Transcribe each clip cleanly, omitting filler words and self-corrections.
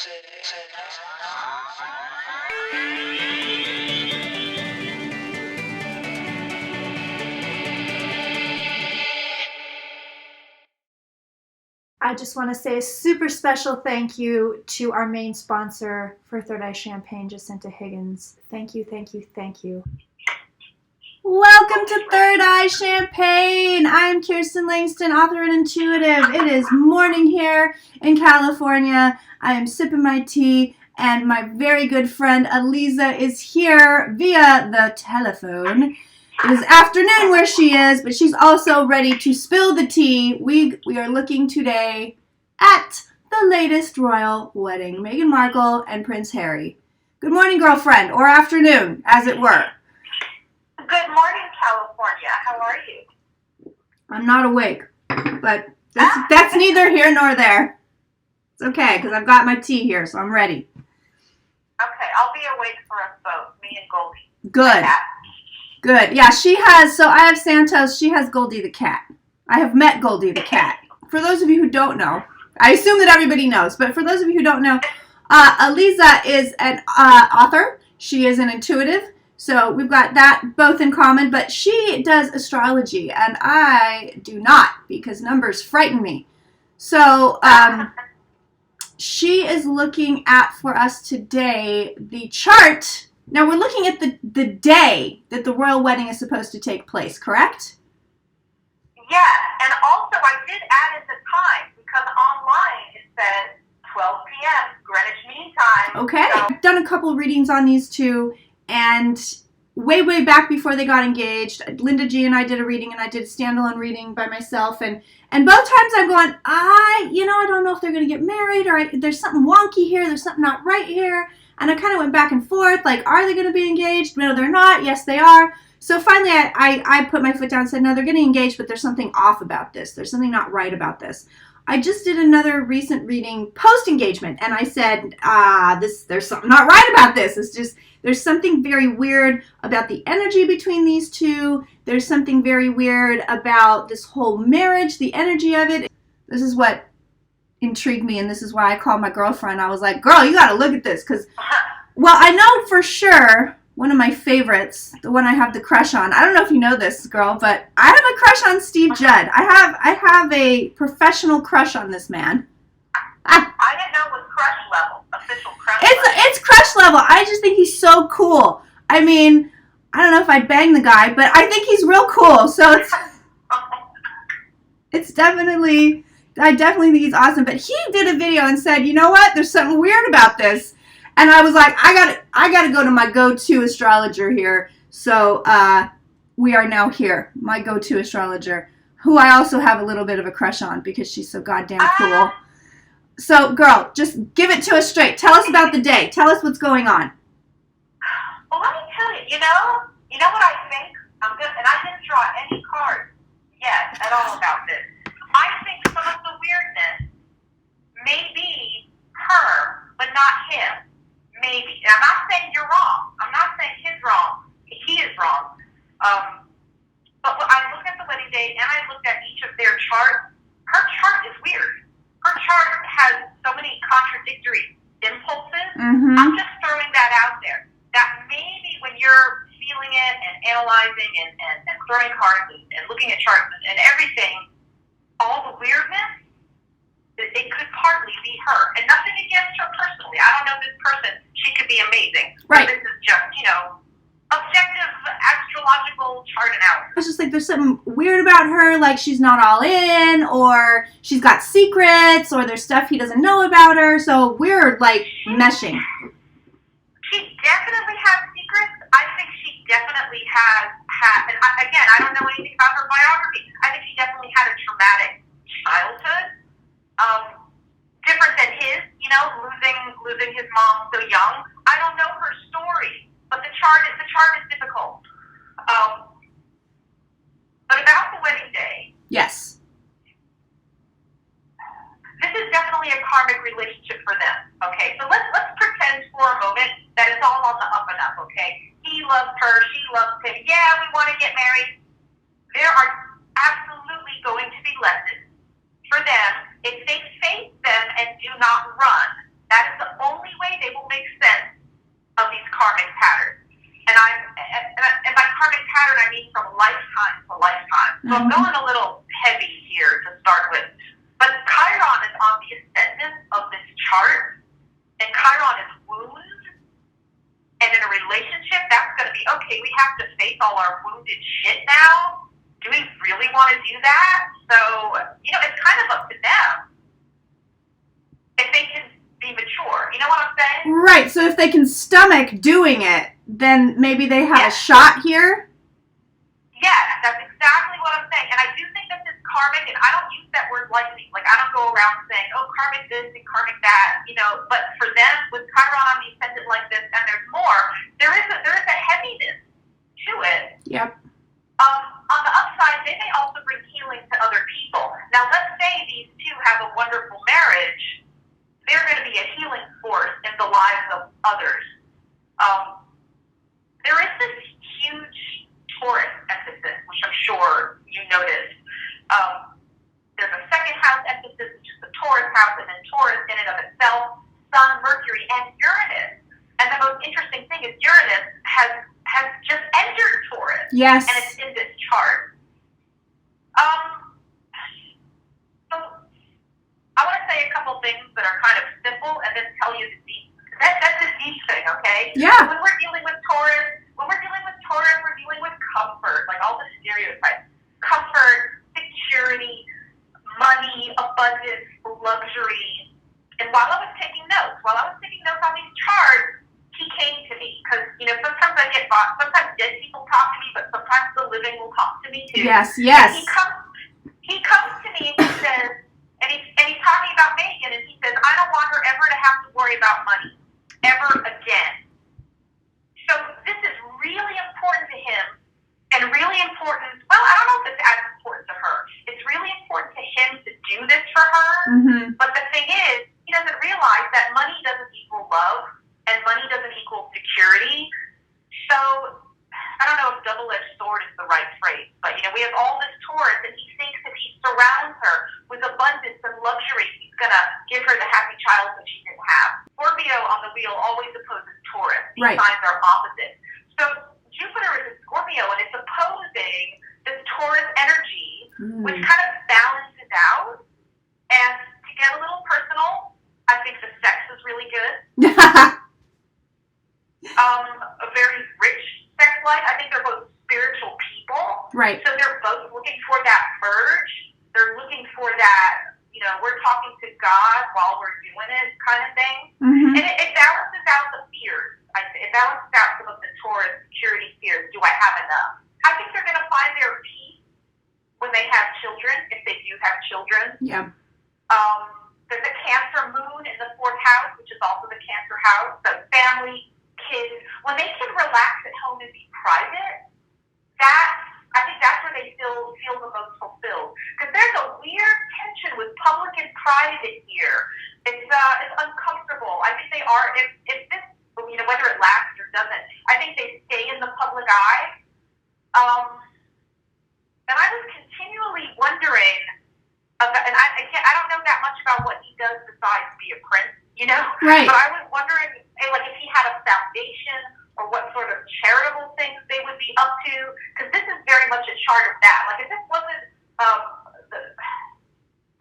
I just want to say a super special thank you to our main sponsor for Third Eye Champagne, Jacinta Higgins. Thank you, thank you, thank you. Welcome to Third Eye Champagne. I'm Kirsten Langston, author and intuitive. It is morning here in California. I am sipping my tea, and my very good friend Aliza is here via the telephone. It is afternoon where she is, but she's also ready to spill the tea. We are looking today at the latest royal wedding, Meghan Markle and Prince Harry. Good morning, girlfriend, or afternoon, as it were. Good morning, California. How are you? I'm not awake, but that's neither here nor there. It's okay, because I've got my tea here, so I'm ready. Okay, I'll be awake for us both, me and Goldie. Good. Good. Yeah, she has, so I have Santos, she has Goldie the cat. I have met Goldie the cat. For those of you who don't know, I assume that everybody knows, but for those of you who don't know, Aliza is an author. She is an intuitive, so we've got that both in common, but she does astrology, and I do not, because numbers frighten me. So, she is looking at, for us today, the chart. Now, we're looking at the day that the royal wedding is supposed to take place, correct? Yes, and also I did add in the time, because online it says 12 p.m. Greenwich Mean Time. Okay. So I've done a couple readings on these two, and way back before they got engaged, Linda G and I did a reading, and I did a standalone reading by myself, and both times I'm going, I don't know if they're going to get married, or there's something wonky here, there's something not right here. And I kind of went back and forth, like, are they going to be engaged? No, they're not. Yes, they are. So finally, I put my foot down and said, no, they're getting engaged, but there's something off about this. There's something not right about this. I just did another recent reading post-engagement, and I said, there's something not right about this. It's just, there's something very weird about the energy between these two. There's something very weird about this whole marriage, the energy of it. This is what intrigued me, and this is why I called my girlfriend. I was like, girl, you got to look at this, because, well, I know for sure one of my favorites, the one I have the crush on. I don't know if you know this, girl, but I have a crush on Steve Judd. I have a professional crush on this man. I didn't know it was crush level, official crush level. It's crush level. I just think he's so cool. I mean, I don't know if I'd bang the guy, but I think he's real cool. So it's definitely, I definitely think he's awesome. But he did a video and said, you know what? There's something weird about this. And I was like, I gotta go to my go-to astrologer here. So we are now here, my go-to astrologer, who I also have a little bit of a crush on because she's so goddamn cool. So, girl, just give it to us straight. Tell us about the day. Tell us what's going on. Well, let me tell you, you know what I think? And I didn't draw any cards yet at all about this. I think some of the weirdness may be her, but not him. Maybe. And I'm not saying you're wrong. I'm not saying he's wrong. He is wrong. But when I looked at the wedding date and I looked at each of their charts, her chart is weird. Her chart has so many contradictory impulses. Mm-hmm. I'm just throwing that out there. That maybe when you're feeling it and analyzing and throwing cards and looking at charts and everything, all the weirdness, it could partly be her. And nothing against her personally. I don't know this person. She could be amazing. Right. But this is just, objective astrological chart analysis. It's just like there's something weird about her, like she's not all in, or she's got secrets, or there's stuff he doesn't know about her. So we're like meshing. She definitely has secrets. I think she definitely has had, and again, I don't know anything about her biography. I think she definitely had a traumatic childhood. Different than his, losing his mom so young. I don't know her story, but the chart is difficult. But about the wedding day. Yes. This is definitely a karmic relationship for them. Okay, so let's pretend for a moment that it's all on the up and up. Okay, he loves her, she loves him. Yeah, we want to get married. There are absolutely going to be lessons for them if they face them and do not run. That is the I mean from lifetime to lifetime. So I'm going a little heavy here to start with. But Chiron is on the ascendant of this chart, and Chiron is wounds. And in a relationship, that's going to be, okay, we have to face all our wounded shit now. Do we really want to do that? So, it's kind of up to them if they can be mature. You know what I'm saying? Right. So if they can stomach doing it, then maybe they have a shot here? Yes, that's exactly what I'm saying. And I do think this is karmic, and I don't use that word lightly. Like, I don't go around saying, oh, karmic this and karmic that, but for them, with Chiron on the ascendant like this, and there's more, there is a heaviness to it. Yep. On the upside, they may also bring healing to other people. Now, let's say these two have a wonderful marriage. They're going to be a healing force in the lives of others. There is this huge Taurus emphasis, which I'm sure you noticed. There's a second house emphasis, which is the Taurus house, and then Taurus in and of itself, Sun, Mercury, and Uranus. And the most interesting thing is Uranus has just entered Taurus. Yes. And it's in this chart. So I want to say a couple things that are kind of simple, and then tell you the deep. That's the deep thing, okay? Yeah. So when we're dealing with Taurus, we're dealing with comfort, like all the stereotypes. Comfort, security, money, abundance, luxury. And while I was taking notes on these charts, he came to me. Because, sometimes I get bought, sometimes dead people talk to me, but sometimes the living will talk to me too. Yes. And he comes to me and he says, and he's talking about Meghan, and he says, I don't want her ever to have to worry about money, ever again. So this is really important to him, and really important, well, I don't know if it's as important to her. It's really important to him to do this for her, but the thing is, he doesn't realize that money doesn't equal love, and money doesn't equal security. So, I don't know if double-edged sword is the right phrase, but, we have all this Taurus, and he thinks if he surrounds her with abundance and luxury, he's going to give her the happy childhood she didn't have. Scorpio on the wheel always opposes Taurus. These signs are opposite. So, Jupiter is in Scorpio, and it's opposing this Taurus energy, which kind of balances out. And to get a little personal, I think the sex is really good. A very rich sex life. I think they're both spiritual people. Right. So they're both looking for that merge. They're looking for that, we're talking to God while we're doing it kind of thing. And it balances out the fears. It balances out some of the Taurus security fears. Do I have enough? I think they're going to find their peace when they have children, if they do have children. Yeah. There's a Cancer moon in the 4th house, which is also the Cancer house. So family, kids, when they can relax at home and be private, I think that's where they feel the most fulfilled. Because there's a weird tension with public and private here. It's uncomfortable. I think they are, if this, whether it lasts or doesn't, I think they stay in the public eye. And I was continually wondering about, and I don't know that much about what he does besides be a prince, Right. But I was wondering, if he had a foundation or what sort of charitable things they would be up to, because this is very much a chart of that. Like, if this wasn't,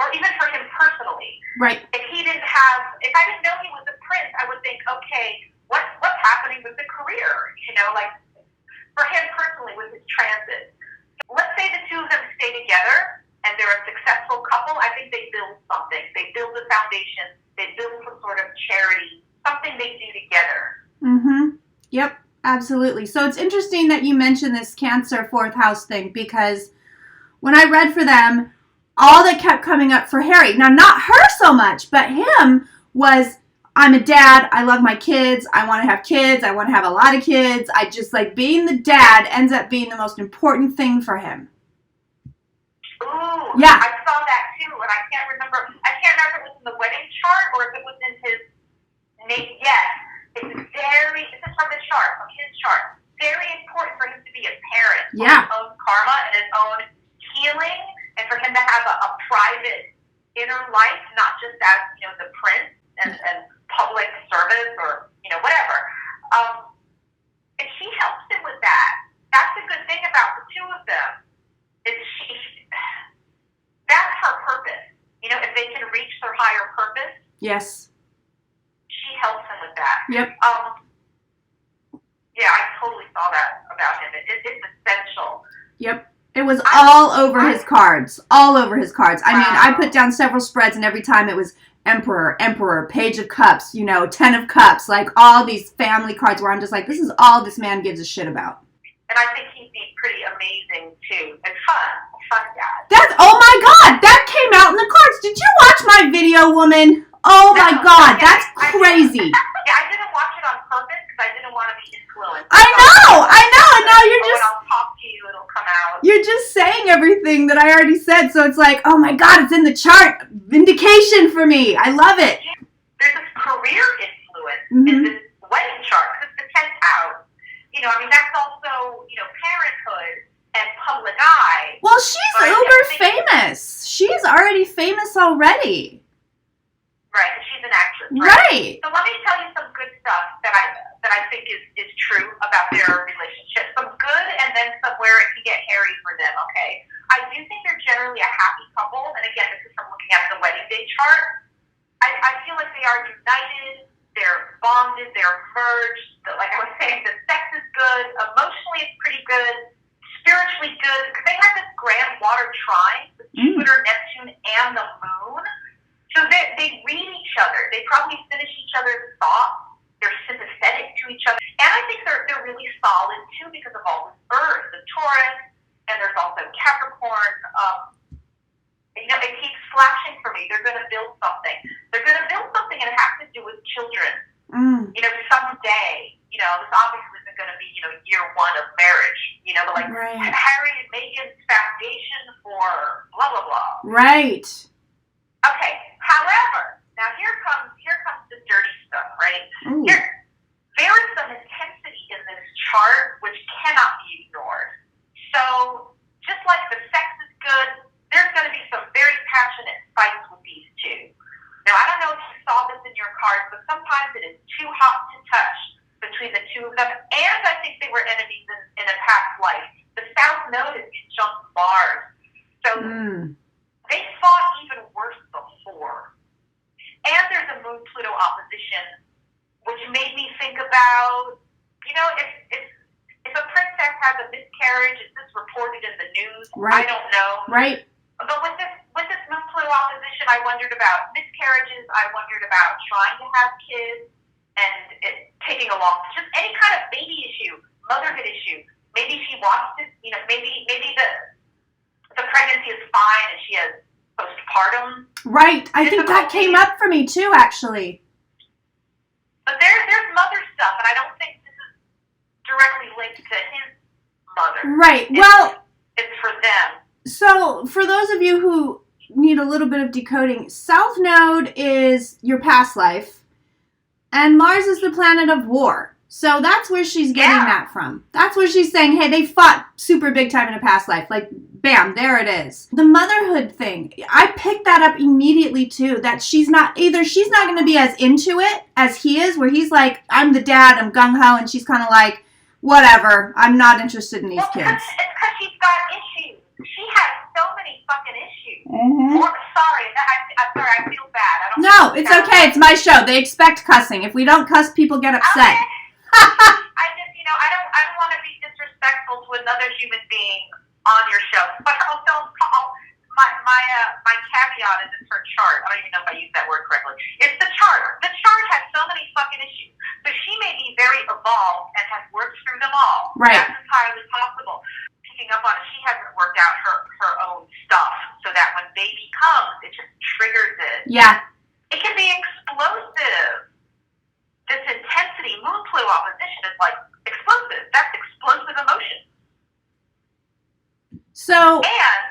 or even for him personally, right. if I didn't know he was a prince, I would think, okay, what's happening with the career? For him personally with his transit. Let's say the two of them stay together and they're a successful couple. I think they build something. They build a foundation. They build some sort of charity, something they do together. Yep, absolutely. So it's interesting that you mentioned this Cancer 4th house thing, because when I read for them, all that kept coming up for Harry, now not her so much, but him, was, I'm a dad, I love my kids, I want to have kids, I want to have a lot of kids, I just like being the dad ends up being the most important thing for him. Ooh, yeah. I saw that too, and I can't remember if it was in the wedding chart or if it was in his name. Yes, this is from the chart, from his chart. Very important for him to be a parent. Yeah. His own karma and his own healing, and for him to have a private inner life, not just as, the prince and public service or, whatever. And she helps him with that. That's the good thing about the Yes. She helps him with that. Yep. Yeah, I totally saw that about him. It's essential. Yep. It was all over his cards. All over his cards. I mean, I put down several spreads, and every time it was Emperor, Page of Cups, 10 of Cups, like all these family cards where I'm just like, this is all this man gives a shit about. And I think he'd be pretty amazing, too. And fun guy. Oh my God, that came out in the cards. Did you watch my video, woman? Oh my God, that's crazy. I didn't watch it on purpose because I didn't want to be influenced. I know. And now you're just... When I'll talk to you, it'll come out. You're just saying everything that I already said, so it's like, oh my God, it's in the chart. Vindication for me. I love it. There's this career influence in this wedding chart because it's the 10th house. That's also, parenthood and public eye. Well, she's uber famous. She's already famous already. Right, she's an actress. Right. So let me tell you some good stuff that I think is true about their relationship. Some good, and then somewhere it can get hairy for them. Okay, I do think they're generally a happy couple, and again, this is from looking at the wedding day chart. I feel like they are united, they're bonded, they're merged. Like I was saying, the sex is good, emotionally it's pretty good, spiritually good, because they have this grand water trine with Jupiter, Neptune, and the moon. So they read each other. They probably finish each other's thoughts. They're sympathetic to each other. And I think they're really solid, too, because of all this Earth, the Taurus, and there's also Capricorn. It keeps flashing for me. They're going to build something. They're going to build something, and it has to do with children. Someday, this obviously isn't going to be, year one of marriage. But right. Harry and Meghan's foundation for blah, blah, blah. Right. Okay. However, now here comes the dirty stuff, right? There is some intensity in this chart which cannot be ignored. So, just like the sex is good, there's going to be some very passionate fights with these two. Now, I don't know if you saw this in your cards, but sometimes it is too hot to touch between the two of them, and I think they were enemies in a past life. The South Node is conjunct Mars. So, they fought even worse before. And there's a Moon-Pluto opposition, which made me think about, if a princess has a miscarriage, is this reported in the news? Right. I don't know. Right. But with this Moon-Pluto opposition, I wondered about miscarriages. I wondered about trying to have kids and it taking a long, just any kind of baby issue, motherhood issue. Maybe she wants to, maybe the pregnancy is fine and she has postpartum. Right. I think that came up for me too, actually. But there's mother stuff, and I don't think this is directly linked to his mother. Right. It's for them. So, for those of you who need a little bit of decoding, South Node is your past life, and Mars is the planet of war. So that's where she's getting that from. That's where she's saying, hey, they fought super big time in a past life. Like, bam, there it is. The motherhood thing, I picked that up immediately too, that she's not going to be as into it as he is, where he's like, I'm the dad, I'm gung-ho, and she's kind of like, whatever, I'm not interested in these kids. It's because she's got issues. She has so many fucking issues. Sorry, I feel bad. No, it's okay. It's my show. They expect cussing. If we don't cuss, people get upset. Okay. I don't want to be disrespectful to another human being on your show. But also, my caveat is it's her chart. I don't even know if I used that word correctly. It's the chart. The chart has so many fucking issues. So she may be very evolved and has worked through them all. Right. That's entirely possible. Picking up on it, she hasn't worked out her own stuff, so that when baby comes, it just triggers it. Yeah. It can be explosive. This intensity, Moon-Pluto opposition is like explosive. That's explosive emotion. So, and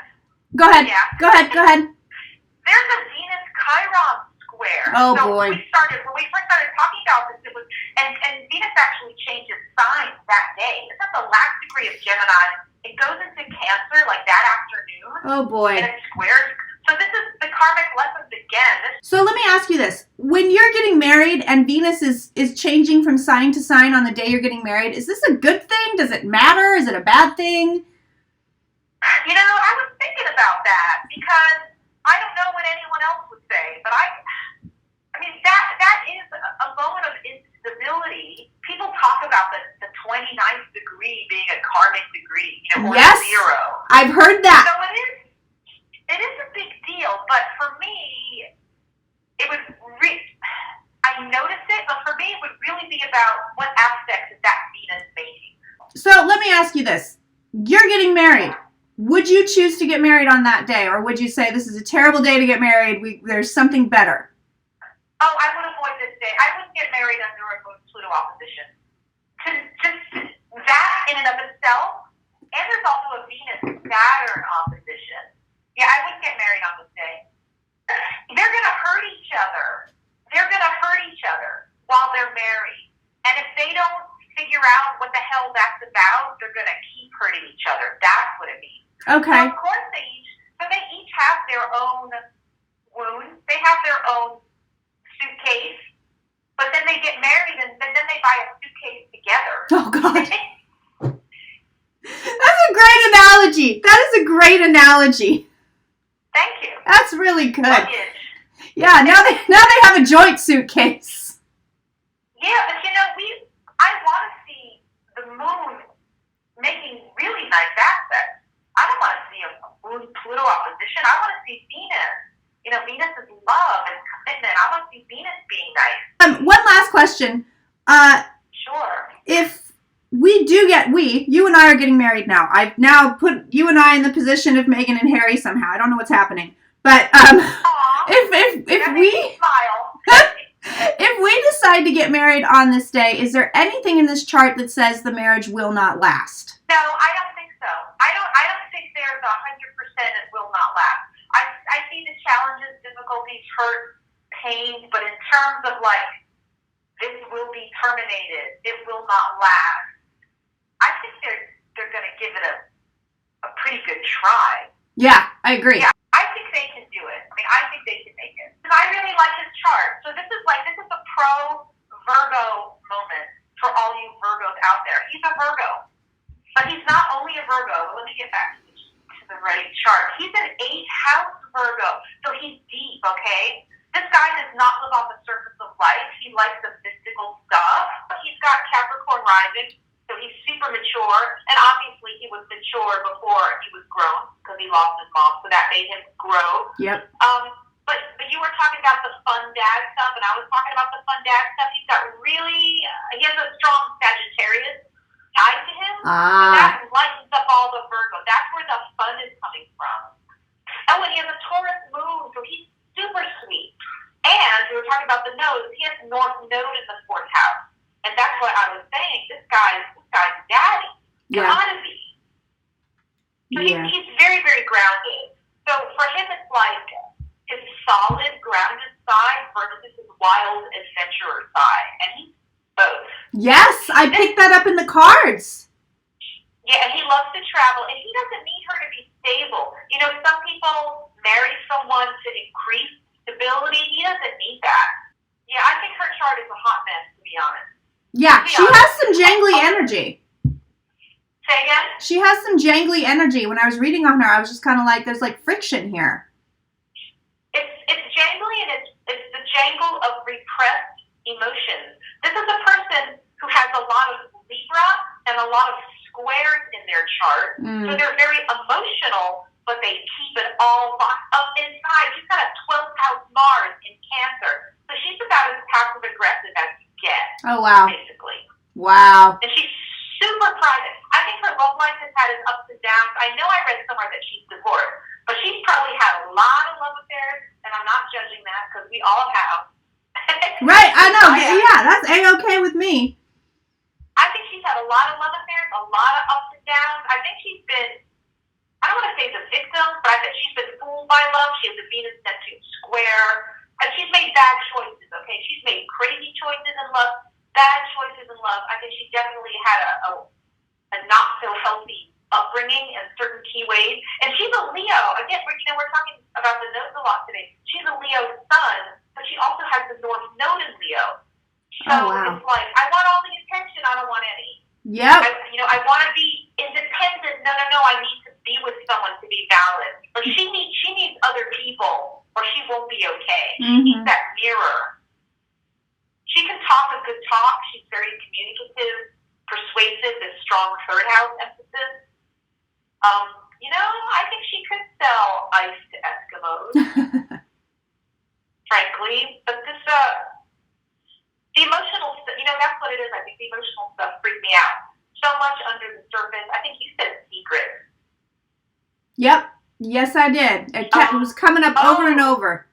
go ahead. Yeah. Go ahead. There's a Venus-Chiron square. Oh, so boy. When we first started talking about this, it was, and Venus actually changes signs that day. It's at the last degree of Gemini. It goes into Cancer like that afternoon. Oh, boy. And it squares. So this is the karmic lessons again. So let me ask you this. When you're getting married and Venus is changing from sign to sign on the day you're getting married, is this a good thing? Does it matter? Is it a bad thing? I was thinking about that because I don't know what anyone else would say, but I mean, that is a moment of instability. People talk about the 29th degree being a karmic degree, or Yes, zero. I've heard that. So it is a big deal, but for me, it would I noticed it, but for me, it would really be about what aspects is that Venus making. So let me ask you this. You're getting married. Would you choose to get married on that day, or would you say this is a terrible day to get married, there's something better? Oh, I would avoid this day. I wouldn't get married under a Pluto opposition. Just that in and of itself, and there's also a Venus-Saturn opposition. Yeah, I wouldn't get married on this day. They're going to hurt each other. They're going to hurt each other while they're married. And if they don't figure out what the hell that's about, they're going to keep hurting each other. That's what it means. Okay. So of course they each have their own wounds. They have their own suitcase. But then they get married and then they buy a suitcase together. Oh, God. That's a great analogy. That is a great analogy. Thank you. That's really good. Luggage. Yeah, now they have a joint suitcase. Yeah, but I want to see the moon making really nice aspects. I don't want to see a moon-Pluto opposition. I want to see Venus. Venus is love and commitment. I want to see Venus being nice. One last question. Sure. If you and I are getting married now. I've now put you and I in the position of Meghan and Harry somehow. I don't know what's happening. But if we smile. if we decide to get married on this day, is there anything in this chart that says the marriage will not last? No, I don't think so. I don't think there's 100% it will not last. I see the challenges, difficulties, hurt, pain, but in terms of this will be terminated, it will not last. I think they're going to give it a pretty good try. Yeah, I agree. Yeah, I think they can do it. I think they can make it. And I really like his chart. So this is a pro Virgo moment for all you Virgos out there. He's a Virgo, but he's not only a Virgo. Let me get back to the right chart. He's an 8th house Virgo, so he's deep. Okay, this guy does not live on the surface of life. He likes the mystical stuff. He's got Capricorn rising. So he's super mature, and obviously he was mature before he was grown because he lost his mom, so that made him grow. Yep. But you were talking about the fun dad stuff, and I was talking about the fun dad stuff. He has a strong Sagittarius tied to him, so that lightens up all the Virgo. That's where the fun is coming from. Oh, and he has a Taurus moon, so he's super sweet. And we were talking about the nose. He has North Node in the 4th house. And that's what I was saying. This guy's daddy. Yeah. Gotta be. So he's very, very grounded. So for him, it's like his solid, grounded side versus his wild adventurer side. And he's both. Yes, I picked that up in the cards. Yeah, and he loves to travel. And he doesn't need her to be stable. Some people marry someone to increase stability. He doesn't need that. Yeah, I think her chart is a hot mess, to be honest. Yeah, she has some jangly energy. Say again? She has some jangly energy. When I was reading on her, I was just kind of like, there's friction here. It's jangly, and it's the jangle of repressed emotions. This is a person who has a lot of Libra and a lot of squares in their chart. So they're very emotional, but they keep it all locked up inside. She's got a 12th house Mars in Cancer. So she's about as passive aggressive as you get. Oh, wow. Basically. Wow. And she's super private. I think her love life has had its ups and downs. I know I read somewhere that she's divorced, but she's probably had a lot of love affairs, and I'm not judging that because we all have. Right, I know. Yeah, that's A-okay with me. I think she's had a lot of love affairs, a lot of ups and downs. I think she's been, I don't want to say the victim, but I think she's been fooled by love. She has a Venus-Neptune square. And she's made bad choices, okay? She's made crazy choices in love, bad choices in love. I think she definitely had a not-so-healthy upbringing in certain key ways. And she's a Leo. Again, we're talking about the nodes a lot today. She's a Leo sun, but she also has the North Node in Leo. So It's like, I want all the attention. I don't want any. Yep. I want to be independent. No. I need to be with someone to be valid. Or she needs other people, or she won't be okay. She needs that mirror. good talk. She's very communicative, persuasive, with strong third house emphasis. I think she could sell ice to Eskimos, frankly. But this, the emotional stuff, that's what it is. I think the emotional stuff freaked me out. So much under the surface. I think you said secret. Yep. Yes, I did. It was coming up over and over.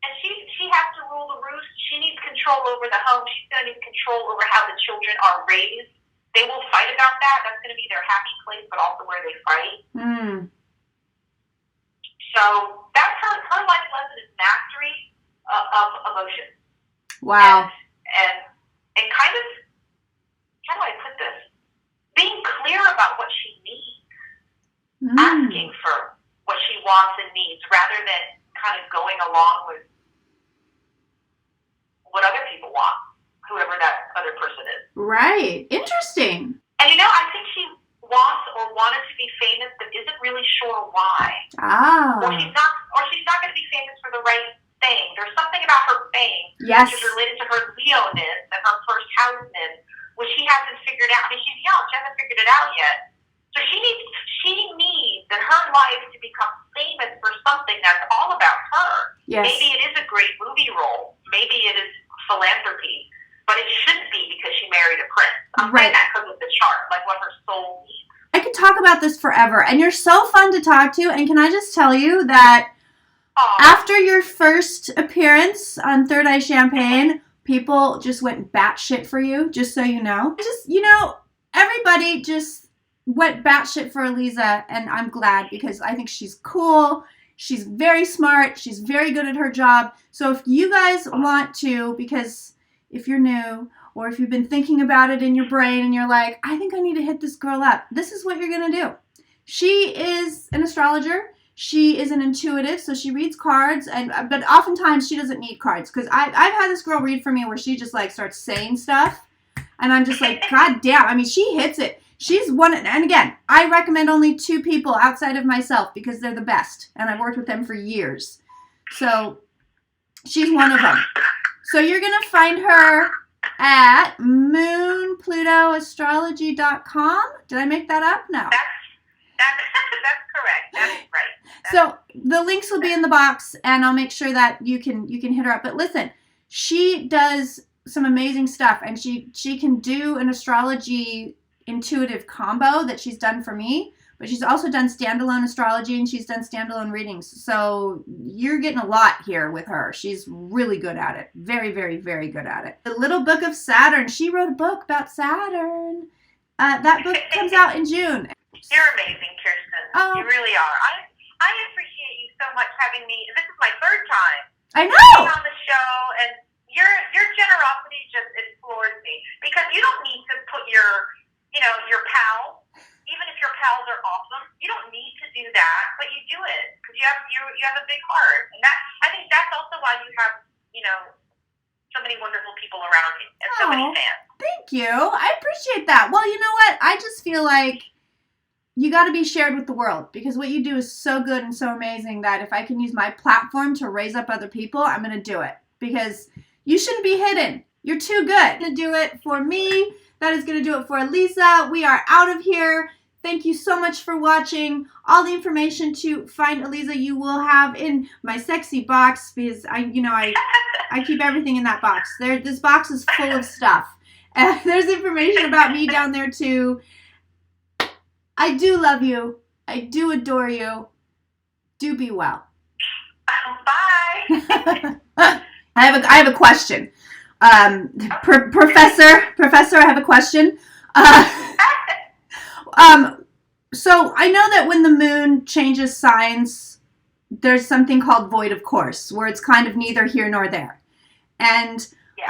And she has to rule the roost. She needs control over the home. She's going to need control over how the children are raised. They will fight about that. That's going to be their happy place, but also where they fight. So that's her life lesson is mastery of emotion. Wow. And kind of, how do I put this? Being clear about what she needs. Asking for what she wants and needs rather than kind of going along with what other people want, whoever that other person is. Right. Interesting. And I think she wants or wanted to be famous but isn't really sure why. Or she's not going to be famous for the right thing. There's something about her fame which is related to her Leo-ness and her first house-ness, which she hasn't figured out. I mean, she's young. She hasn't figured it out yet. So she needs in her life to become famous for something that's all about her. Yes. Maybe it is a great movie role. Maybe it is philanthropy. But it shouldn't be because she married a prince. I'm saying that because of the chart, like what her soul needs. I could talk about this forever. And you're so fun to talk to. And can I just tell you that after your first appearance on Third Eye Champagne, people just went batshit for you, just so you know. Everybody just went batshit for Aliza, and I'm glad because I think she's cool. She's very smart. She's very good at her job. So if you guys want to, because if you're new or if you've been thinking about it in your brain and you're like, I think I need to hit this girl up, this is what you're going to do. She is an astrologer. She is an intuitive, so she reads cards, but oftentimes she doesn't need cards because I've had this girl read for me where she just like starts saying stuff, and I'm just like, God damn. I mean, she hits it. She's one, and again, I recommend only 2 people outside of myself because they're the best, and I've worked with them for years. So she's one of them. So you're going to find her at moonplutoastrology.com. Did I make that up? No. That's correct. That is right. So the links will be in the box, and I'll make sure that you can hit her up. But listen, she does some amazing stuff, and she can do an astrology intuitive combo that she's done for me, but she's also done standalone astrology, and she's done standalone readings. So you're getting a lot here with her. She's really good at it. Very, very, very good at it. The Little Book of Saturn. She wrote a book about Saturn. That book comes out in June. You're amazing, Kirsten. Oh. You really are. I appreciate you so much having me. This is my 3rd time. I know. Being on the show, and your generosity just floors me because you don't need to put your pals, even if your pals are awesome, you don't need to do that, but you do it because you have a big heart, and I think that's also why you have so many wonderful people around you and so many fans. Thank you. I appreciate that. Well, you know what? I just feel like you got to be shared with the world because what you do is so good and so amazing that if I can use my platform to raise up other people, I'm going to do it because you shouldn't be hidden. You're too good. To do it for me. That is going to do it for Aliza. We are out of here. Thank you so much for watching. All the information to find Aliza you will have in my sexy box because I keep everything in that box. This box is full of stuff. There's information about me down there too. I do love you. I do adore you. Do be well. Bye. I have a question. Professor, I have a question. So I know that when the moon changes signs, there's something called void of course, where it's kind of neither here nor there. And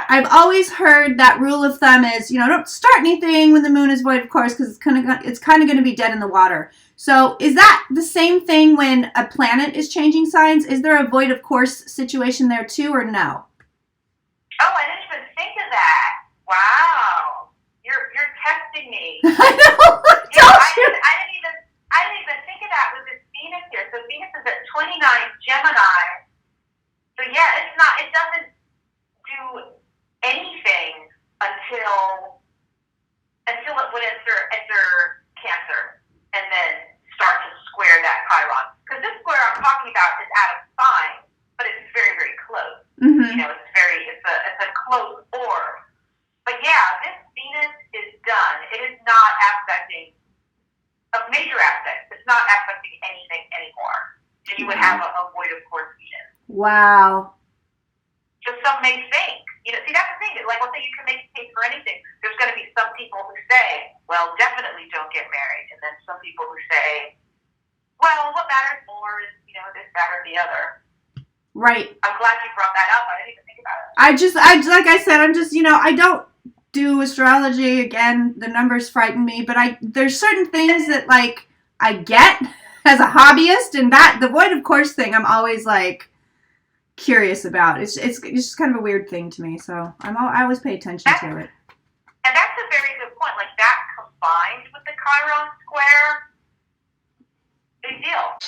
I've always heard that rule of thumb is, don't start anything when the moon is void of course, because it's kind of going to be dead in the water. So is that the same thing when a planet is changing signs? Is there a void of course situation there too, or no? Oh, I didn't even think of that. Wow. You're testing me. I know. I didn't even think of that with this Venus here. So Venus is at 29 Gemini. So yeah, it doesn't do anything But yeah, this Venus is done. It is not affecting a major aspect. It's not affecting anything anymore. And you would have a void of course Venus. Wow. So some may think, see, that's the thing. Like, let's say you can make a case for anything. There's going to be some people who say, well, definitely don't get married. And then some people who say, well, what matters more is, this, that, or the other. Right. I'm glad you brought that up. I didn't even think about it. Like I said, I'm just, I don't do astrology. Again, the numbers frighten me, but there's certain things that, like, I get as a hobbyist, and that, the void of course thing, I'm always, like, curious about. It's just kind of a weird thing to me, so I always pay attention to it. And that's a very good point. Like, that combined with the Chiron square, big deal.